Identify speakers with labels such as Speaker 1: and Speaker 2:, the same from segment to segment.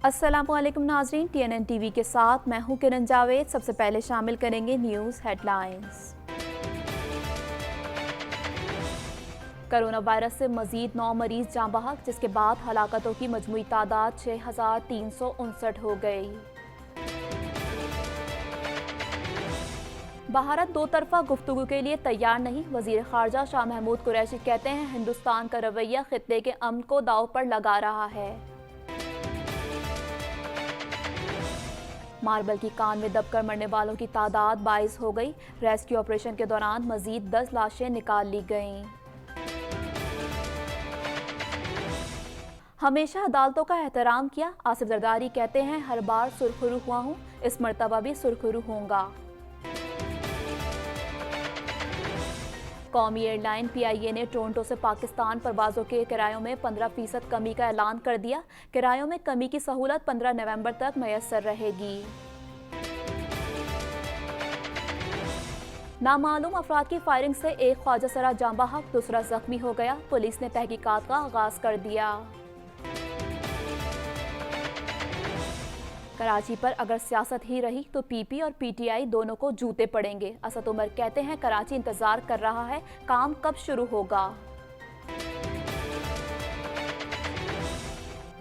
Speaker 1: अस्सलाम वालेकुम नाज़रीन, TNN टीवी के साथ मैं हूं किरण जावेद। सबसे पहले शामिल करेंगे न्यूज़ हेडलाइंस। कोरोना वायरस से मजीद 9 मरीज जाँ बहक, जिसके बाद हलाकतों की मजमूई तादाद 6,359 हो गई। भारत दो तरफा गुफ्तगू के लिए तैयार नहीं। वजीर खारजा शाह महमूद कुरैशी कहते हैं हिंदुस्तान का रवैया खित्ते के अमन को दांव पर लगा रहा है। मार्बल की कान में दबकर मरने वालों की तादाद 22 हो गई। रेस्क्यू ऑपरेशन के दौरान मजीद 10 लाशें निकाल ली गईं। हमेशा अदालतों का एहतराम किया। आसिफ जरदारी कहते हैं हर बार सुरखरू हुआ हूँ, इस मर्तबा भी सुरखरू होऊंगा। कौमी एयरलाइन PIA ने टोरंटो से पाकिस्तान परवाज़ों के किरायों में 15% कमी का ऐलान कर दिया। किरायों में कमी की सहूलत 15 नवंबर तक मैसर रहेगी। नामालूम अफराद की फायरिंग से एक ख्वाजा सरा जाँ बहक, दूसरा जख्मी हो गया। पुलिस ने तहकीकात का आगाज कर दिया। कराची पर अगर सियासत ही रही तो PP और PTI दोनों को जूते पड़ेंगे। असद उमर कहते हैं कराची इंतजार कर रहा है, काम कब शुरू होगा।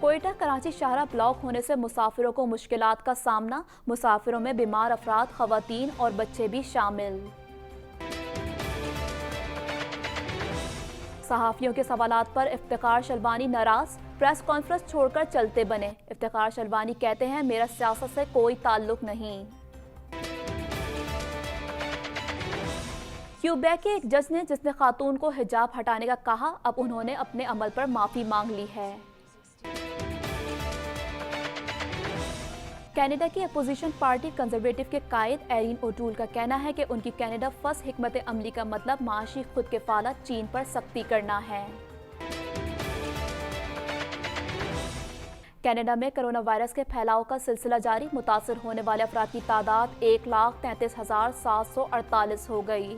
Speaker 1: कोयटा कराची शाहरा ब्लॉक होने से मुसाफिरों को मुश्किलात का सामना। मुसाफिरों में बीमार अफराद, खवातीन और बच्चे भी शामिल। सहाफ़ियों के सवालात पर इफ्तिखार शलवानी नाराज, प्रेस कॉन्फ्रेंस छोड़कर चलते बने। इफ्तिखार शलवानी कहते हैं मेरा सियासत से कोई ताल्लुक नहीं। क्यूबेक के एक जज ने जिसने खातून को हिजाब हटाने का कहा, अब उन्होंने अपने अमल पर माफी मांग ली है। कनाडा की अपोजिशन पार्टी कंजर्वेटिव के कायद एरिन ओटूल का कहना है कि उनकी कनाडा फर्स्ट हिकमत अमली का मतलब माशी खुद किफालत चीन पर सख्ती करना है। कनाडा में कोरोना वायरस के फैलाव का सिलसिला जारी। मुतासर होने वाले अफराद की तादाद 1,33,748 हो गई।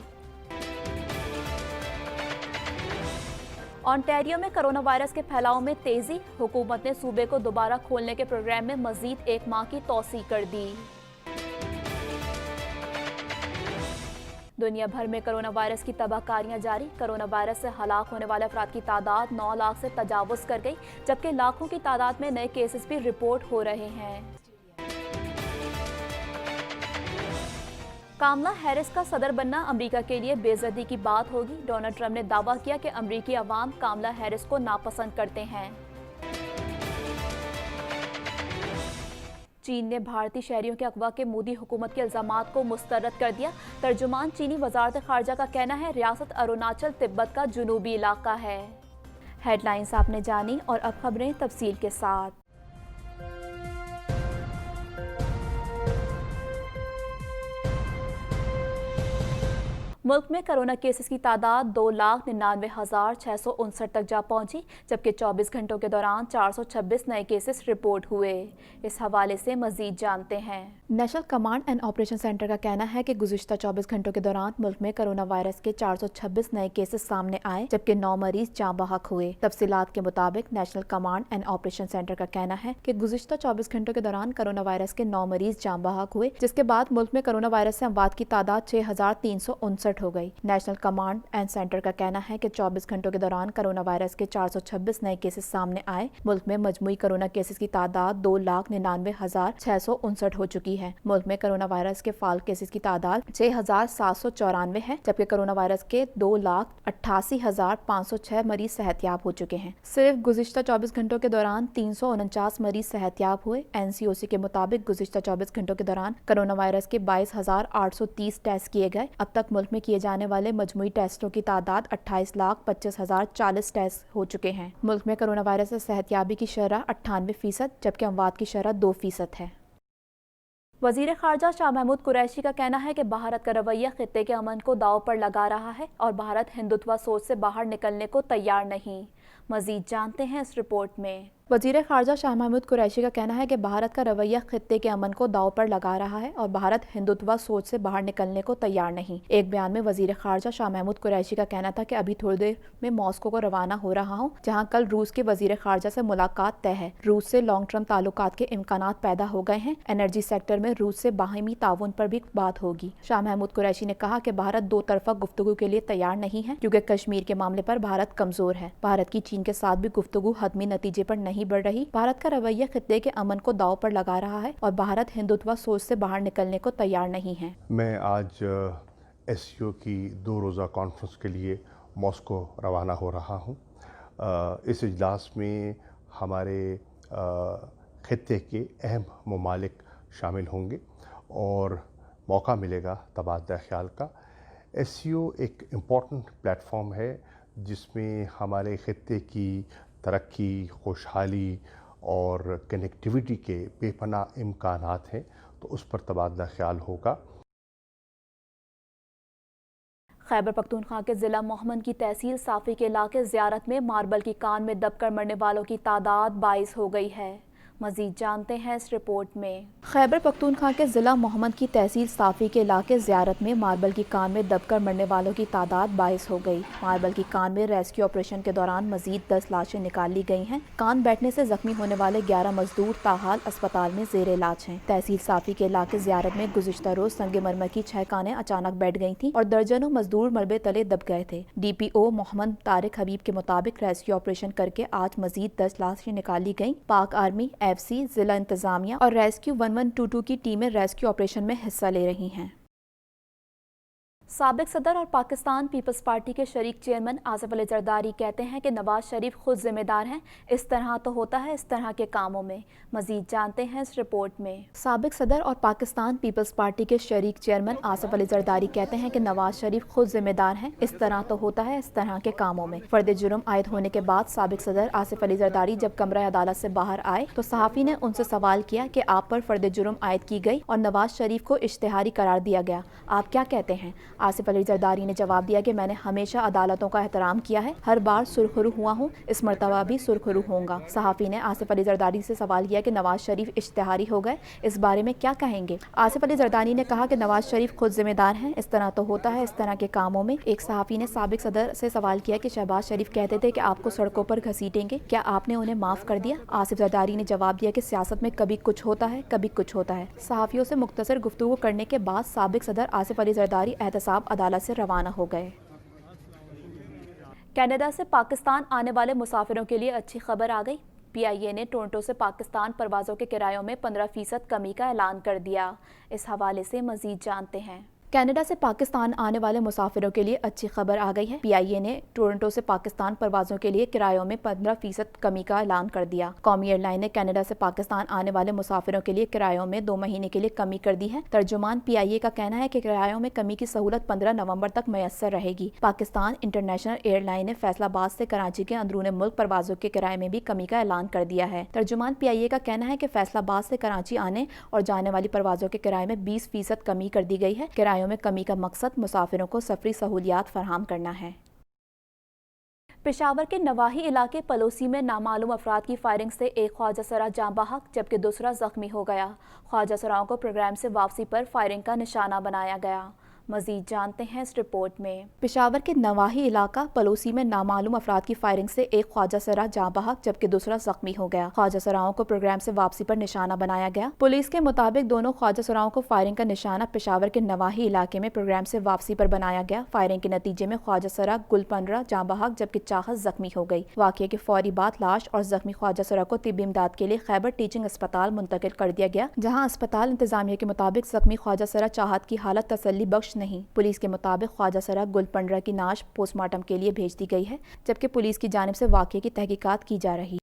Speaker 1: ओंटारियो में कोरोना वायरस के फैलाव में तेजी। हुकूमत ने सूबे को दोबारा खोलने के प्रोग्राम में मजीद 1 माह की तौसी कर दी। दुनिया भर में कोरोना वायरस की तबाहकारियां जारी। कोरोना वायरस से हलाक होने वाले अफराद की तादाद 9 लाख से तजावुज कर गई, जबकि लाखों की तादाद में नए केसेस भी रिपोर्ट हो रहे हैं। कामला हैरिस का सदर बनना अमेरिका के लिए बेइज्जती की बात होगी। डोनाल्ड ट्रंप ने दावा किया कि अमेरिकी अवाम कामला हैरिस को नापसंद करते हैं। चीन ने भारतीय शहरियों के अगवा के मोदी हुकूमत के इल्जामात को मुस्तरद कर दिया। तर्जुमान चीनी वजारत खारजा का कहना है रियासत अरुणाचल तिब्बत का जुनूबी इलाका है। हेडलाइंस आपने जानी और अब खबरें तफसील के साथ। मुल्क में कोरोना केसेस की तादाद 2,99,659 तक जा पहुंची, जबकि 24 घंटों के दौरान 426 नए केसेस रिपोर्ट हुए। इस हवाले से मजीद जानते हैं। National command and operation centre का कहना है कि गुज़िश्ता 24 घंटों के दौरान मुल्क में कोरोना वायरस के 426 नए केसेस सामने आए, जबकि 9 मरीज जाँ बहक हुए। तफसीलात के मुताबिक national command and operation centre का कहना है कि गुज़िश्ता 24 घंटों के दौरान कोरोना वायरस के 9 मरीज जाँ बहक हुए, जिसके बाद मुल्क में कोरोना वायरस से अमवात की तादाद 6,359 हो गई। नेशनल कमांड एंड सेंटर का कहना है कि 24 घंटों के दौरान कोरोना वायरस के 426 नए केसेस सामने आए। मुल्क में मजमूई कोरोना केसेस की तादाद 2,99,659 हो चुकी है। मुल्क में कोरोना वायरस के फाल केसेस की तादाद 6,794 है, जबकि कोरोना वायरस के 2,88,506 मरीज सेहतयाब हो चुके हैं। सिर्फ गुज़िश्ता 24 घंटों के दौरान 349 मरीज सेहतयाब हुए। NCOC के मुताबिक गुज़िश्ता 24 घंटों के दौरान कोरोना वायरस के 22,830 टेस्ट किए गए। अब तक मुल्क में किए जाने वाले मजमूई टेस्टों की तादाद 28,25,040 टेस्ट हो चुके हैं। मुल्क में कोरोना वायरस से सेहतयाबी की शरह 98%, जबकि अमवात की शरह 2% है। वजीर खारजा शाह महमूद कुरैशी का कहना है कि भारत का रवैया खित्ते के अमन को दांव पर लगा रहा है और भारत हिंदुत्व सोच से बाहर निकलने को तैयार नहीं। मजीद जानते हैं इस रिपोर्ट में। वजीर खारजा शाह महमूद कुरैशी का कहना है कि भारत का रवैया खित्ते के अमन को दांव पर लगा रहा है और भारत हिंदुत्व सोच से बाहर निकलने को तैयार नहीं। एक बयान में वजीर खारजा शाह महमूद कुरैशी का कहना था कि अभी थोड़ी देर में मॉस्को को रवाना हो रहा हूँ, जहाँ कल रूस के वजीर खारजा से मुलाकात तय है। रूस से लॉन्ग टर्म ताल्लुकात के इम्कानात पैदा हो गए हैं। एनर्जी सेक्टर में रूस से बाहमी ताउन पर भी बात होगी। शाह महमूद कुरैशी ने कहा कि भारत दो तरफा गुफ्तगू के लिए तैयार नहीं है, क्योंकि कश्मीर के मामले पर भारत कमजोर है। भारत की चीन के साथ भी गुफ्तगू हतमी नतीजे पर नहीं बढ़ रही। भारत का रवैया खित्ते के अमन को दांव पर लगा रहा है और भारत हिंदुत्व सोच से बाहर निकलने को तैयार नहीं है।
Speaker 2: मैं आज एससीओ की 2 रोज़ा कॉन्फ्रेंस के लिए मॉस्को रवाना हो रहा हूँ। इस इजलास में हमारे खित्ते के अहम ममालिक शामिल होंगे और मौका मिलेगा तबादला ख्याल का। एससीओ एक इम्पॉर्टेंट प्लेटफॉर्म है जिसमें हमारे खित्ते की तरक्की, खुशहाली और कनेक्टिविटी के बेपनाह इम्कानात हैं, तो उस पर तबादला ख्याल होगा।
Speaker 1: खैबर पख्तूनख्वा के ज़िला मोहम्मद की तहसील साफ़ी के इलाके ज़ियारत में मार्बल की कान में दबकर मरने वालों की तादाद 22 हो गई है। मज़ीद जानते हैं इस रिपोर्ट में। खैबर पख्तूनख्वा के ज़िला मोहम्मद की तहसील साफ़ी के इलाके ज़ियारत में मार्बल की कान में दबकर मरने वालों की तादाद 22 हो गई। मार्बल की कान में रेस्क्यू ऑपरेशन के दौरान मज़ीद 10 लाशें निकाल ली गई हैं। कान बैठने से जख्मी होने वाले 11 मजदूर ताहाल अस्पताल में ज़ेर इलाज हैं। तहसील साफ़ी के इलाके ज़ियारत में गुज़िश्ता रोज़ संगमरमर की 6 कानें अचानक बैठ गई थीं और दर्जनों मजदूर मलबे तले दब गए थे। DPO मोहम्मद तारिक हबीब के मुताबिक रेस्क्यू ऑपरेशन करके आज मज़ीद 10 लाशें निकाली गईं। पाक आर्मी, FC, जिला इंतजामिया और रेस्क्यू 1122 की टीमें रेस्क्यू ऑपरेशन में हिस्सा ले रही हैं। साबिक सदर और पाकिस्तान पीपल्स पार्टी के शरीक चेयरमैन आसिफ अली जरदारी कहते हैं कि नवाज शरीफ खुद जिम्मेदार हैं। इस तरह तो होता है इस तरह के कामों में। मजीद जानते हैं इस रिपोर्ट में। साबिक सदर और पाकिस्तान पीपल्स पार्टी के शरीक चेयरमैन आसिफ अली जरदारी कहते हैं कि नवाज शरीफ खुद जिम्मेदार हैं। इस तरह तो होता है इस तरह के कामों में। फर्द जुर्म आयद होने के बाद साबिक सदर आसिफ अली जरदारी जब कमरा अदालत से बाहर आए तो सहाफ़ी ने उनसे सवाल किया कि आप पर फर्द जुर्म आयद की गई और नवाज शरीफ को इश्तिहारी करार दिया गया, आप क्या कहते हैं? आसिफ अली जरदारी ने जवाब दिया कि मैंने हमेशा अदालतों का एहतराम किया है, हर बार सुरखरू हुआ हूँ, इस मरतबा भी सुरखरू होऊंगा। सहाफ़ी ने आसिफ अली जरदारी से सवाल किया कि नवाज शरीफ इश्तिहारी हो गए, इस बारे में क्या कहेंगे? आसिफ अली जरदारी ने कहा कि नवाज शरीफ खुद जिम्मेदार हैं, इस तरह तो होता है इस तरह के कामों में। एक सहाफ़ी ने साबिक सदर से सवाल किया कि शहबाज शरीफ कहते थे कि आपको सड़कों पर घसीटेंगे, क्या आपने उन्हें माफ़ कर दिया? आसिफ जरदारी ने जवाब दिया कि सियासत में कभी कुछ होता है, कभी कुछ होता है। सहाफ़ियों से मुख्तसर गुफ्तगू करने के बाद साबिक सदर आसिफ अली जरदारी एहतसाब अदालत से रवाना हो गए। कनाडा से पाकिस्तान आने वाले मुसाफिरों के लिए अच्छी खबर आ गई। PIA ने टोरंटो से पाकिस्तान परवाज़ों के किरायों में 15% कमी का ऐलान कर दिया। इस हवाले से मज़ीद जानते हैं। कनाडा से पाकिस्तान आने वाले मुसाफिरों के लिए अच्छी खबर आ गई है। PIA ने टोरंटो से पाकिस्तान परवाज़ों के लिए किरायों में 15% कमी का ऐलान कर दिया। कौमी एयरलाइन ने कनाडा से पाकिस्तान आने वाले मुसाफिरों के लिए किरायों में 2 महीने के लिए कमी कर दी है। तर्जुमान PIA का कहना है कि किरायों में कमी की सहूलत 15 नवंबर तक मैसर रहेगी। पाकिस्तान इंटरनेशनल एयरलाइन ने फैसलाबाद से कराची के अंदरूनी मुल्क परवाज़ों के किराए में भी कमी का ऐलान कर दिया है। तर्जुमान PIA का कहना है कि फैसलाबाद से कराची आने और जाने वाली परवाज़ों के किराए में 20% कमी कर दी गई है। किरायों में कमी का मकसद मुसाफिरों को सफरी सहूलियात फराहम करना है। पेशावर के नवाही इलाके पलोसी में नामालूम अफराद की फायरिंग से एक ख्वाजा सरा जाँ बहक जबकि दूसरा जख्मी हो गया। ख्वाजा सराओं को प्रोग्राम से वापसी पर फायरिंग का निशाना बनाया गया। मजीद जानते हैं इस रिपोर्ट में। पेशावर के नवाही इलाका पलोसी में नामालूम अफराद की फायरिंग से एक ख्वाजा सरा जाँ बहक जबकि दूसरा जख्मी हो गया। ख्वाजा सराओं को प्रोग्राम से वापसी पर निशाना बनाया गया। पुलिस के मुताबिक दोनों ख्वाजा सराओं को फायरिंग का निशाना पेशावर के नवाही इलाके में प्रोग्राम से वापसी पर बनाया गया। फायरिंग के नतीजे में ख्वाजा सरा गुलपनरा जाँ बहक जबकि चाहत जख्मी हो गई। वाक़ये के फौरी बाद लाश और जख्मी ख्वाजा सरा को तिब्बी इमदाद के लिए खैबर टीचिंग अस्पताल मुंतकिल कर दिया गया, जहाँ अस्पताल इंतजामिया के मुताबिक जख्मी ख्वाजा सरा चाहत की हालत तसल्ली बख्श नहीं। पुलिस के मुताबिक ख्वाजा सरा गुलपंडरा की नाश पोस्टमार्टम के लिए भेज दी गई है, जबकि पुलिस की जानिब से वाक़ये की तहकीकात की जा रही है।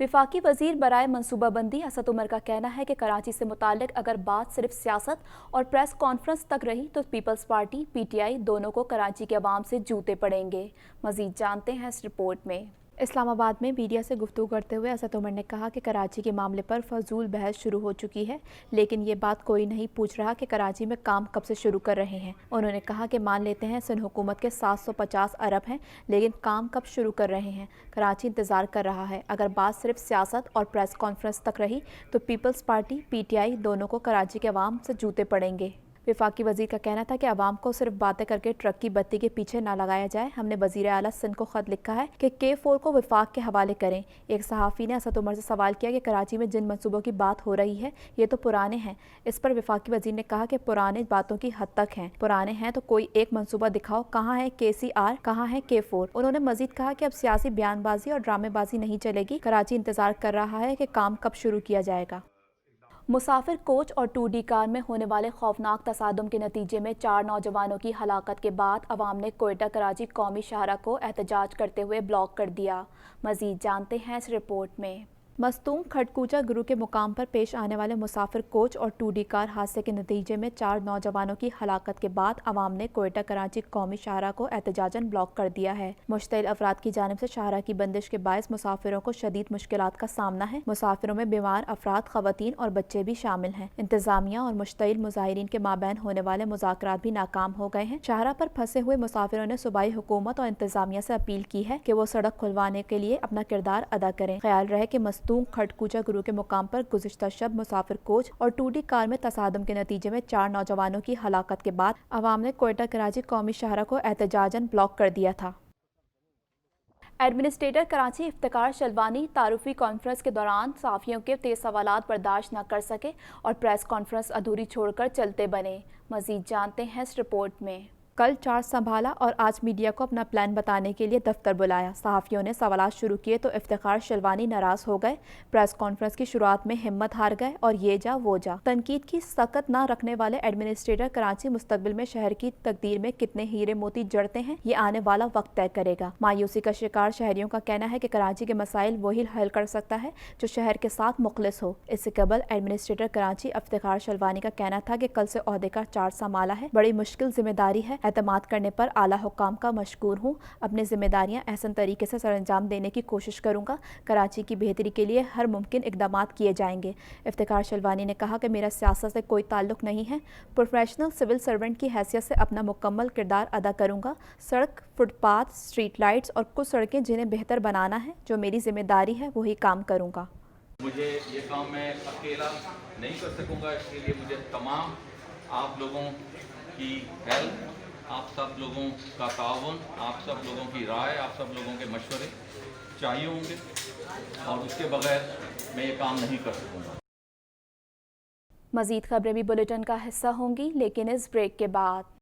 Speaker 1: विफाकी वजीर बराए मनसूबाबंदी असद उमर का कहना है कि कराची से मुतालिक अगर बात सिर्फ सियासत और प्रेस कॉन्फ्रेंस तक रही तो पीपल्स पार्टी PTI दोनों को कराची के अवाम से जूते पड़ेंगे। मजीद जानते हैं इस रिपोर्ट में। اسلام آباد میں میڈیا سے گفتگو کرتے ہوئے اسد عمر نے کہا کہ کراچی کے معاملے پر فضول بحث شروع ہو چکی ہے، لیکن یہ بات کوئی نہیں پوچھ رہا کہ کراچی میں کام کب سے شروع کر رہے ہیں۔ انہوں نے کہا کہ مان لیتے ہیں سندھ حکومت کے 750 ارب ہیں، لیکن کام کب شروع کر رہے ہیں؟ کراچی انتظار کر رہا ہے۔ اگر بات صرف سیاست اور پریس کانفرنس تک رہی تو پیپلز پارٹی PTI دونوں کو کراچی کے عوام سے جوتے پڑیں گے۔ وفاقی وزیر کا کہنا تھا کہ عوام کو صرف باتیں کر کے ٹرک کی بتی کے پیچھے نہ لگایا جائے۔ ہم نے وزیر اعلیٰ سندھ کو خط لکھا ہے کہ K4 کو وفاق کے حوالے کریں۔ ایک صحافی نے اسد عمر سے سوال کیا کہ کراچی میں جن منصوبوں کی بات ہو رہی ہے یہ تو پرانے ہیں۔ اس پر وفاقی وزیر نے کہا کہ پرانے باتوں کی حد تک ہیں، پرانے ہیں تو کوئی ایک منصوبہ دکھاؤ، کہاں ہے KCR، کہاں ہے K4۔ انہوں نے مزید کہا کہ اب سیاسی بیان بازی اور ڈرامے بازی نہیں چلے گی۔ کراچی انتظار کر رہا ہے کہ کام کب شروع کیا جائے گا۔ مسافر کوچ اور 2D کار میں ہونے والے خوفناک تصادم کے نتیجے میں 4 نوجوانوں کی ہلاکت کے بعد عوام نے کوئٹہ کراچی قومی شاہراہ کو احتجاج کرتے ہوئے بلاک کر دیا۔ مزید جانتے ہیں اس رپورٹ میں۔ مستونگ کھڑکوچہ گروہ کے مقام پر پیش آنے والے مسافر کوچ اور 2D کار حادثے کے نتیجے میں 4 نوجوانوں کی ہلاکت کے بعد عوام نے کوئٹہ کراچی قومی شاہراہ کو احتجاجاً بلاک کر دیا ہے۔ مشتعل افراد کی جانب سے شاہراہ کی بندش کے باعث مسافروں کو شدید مشکلات کا سامنا ہے۔ مسافروں میں بیمار افراد، خواتین اور بچے بھی شامل ہیں۔ انتظامیہ اور مشتعل مظاہرین کے مابین ہونے والے مذاکرات بھی ناکام ہو گئے ہیں۔ شاہراہ پر پھنسے ہوئے مسافروں نے صوبائی حکومت اور انتظامیہ سے اپیل کی ہے کہ وہ سڑک کھلوانے کے لیے اپنا کردار ادا کریں۔ خیال رہے کہ مستونگ کھڑکوچہ گروہ کے مقام پر گزشتہ شب مسافر کوچ اور 2D کار میں تصادم کے نتیجے میں 4 نوجوانوں کی ہلاکت کے بعد عوام نے کوئٹہ کراچی قومی شاہراہ کو احتجاجاً بلاک کر دیا تھا۔ ایڈمنسٹریٹر کراچی افتخار شلوانی تعارفی کانفرنس کے دوران صحافیوں کے تیز سوالات برداشت نہ کر سکے اور پریس کانفرنس ادھوری چھوڑ کر چلتے بنے۔ مزید جانتے ہیں اس رپورٹ میں۔ کل چارج سنبھالا اور آج میڈیا کو اپنا پلان بتانے کے لیے دفتر بلایا۔ صحافیوں نے سوالات شروع کیے تو افتخار شلوانی ناراض ہو گئے۔ پریس کانفرنس کی شروعات میں ہمت ہار گئے اور یہ جا وہ جا۔ تنقید کی سکت نہ رکھنے والے ایڈمنسٹریٹر کراچی مستقبل میں شہر کی تقدیر میں کتنے ہیرے موتی جڑتے ہیں یہ آنے والا وقت طے کرے گا۔ مایوسی کا شکار شہریوں کا کہنا ہے کہ کراچی کے مسائل وہی حل کر سکتا ہے جو شہر کے ساتھ مخلص ہو۔ اس سے قبل ایڈمنسٹریٹر کراچی افتخار شلوانی کا کہنا تھا کہ کل سے عہدے کا چارج سنبھالا ہے، بڑی مشکل ذمہ داری ہے، اعتماد کرنے پر اعلیٰ حکام کا مشکور ہوں، اپنی ذمہ داریاں احسن طریقے سے سر انجام دینے کی کوشش کروں گا، کراچی کی بہتری کے لیے ہر ممکن اقدامات کیے جائیں گے۔ افتخار شلوانی نے کہا کہ میرا سیاست سے کوئی تعلق نہیں ہے، پروفیشنل سول سرونٹ کی حیثیت سے اپنا مکمل کردار ادا کروں گا۔ سڑک، فٹ پاتھ، اسٹریٹ لائٹس اور کچھ سڑکیں جنہیں بہتر بنانا ہے، جو میری ذمہ داری ہے وہی کام کروں گا۔
Speaker 3: مجھے یہ کام میں اکیلا نہیں کر سکوں گا، اس کے لیے مجھے تمام آپ لوگوں کی ہیلپ، آپ سب لوگوں کا تعاون، آپ سب لوگوں کی رائے، آپ سب لوگوں کے مشورے چاہیے ہوں گے، اور اس کے بغیر میں یہ کام نہیں کر سکوں گا۔
Speaker 1: مزید خبریں بھی بلیٹن کا حصہ ہوں گی، لیکن اس بریک کے بعد۔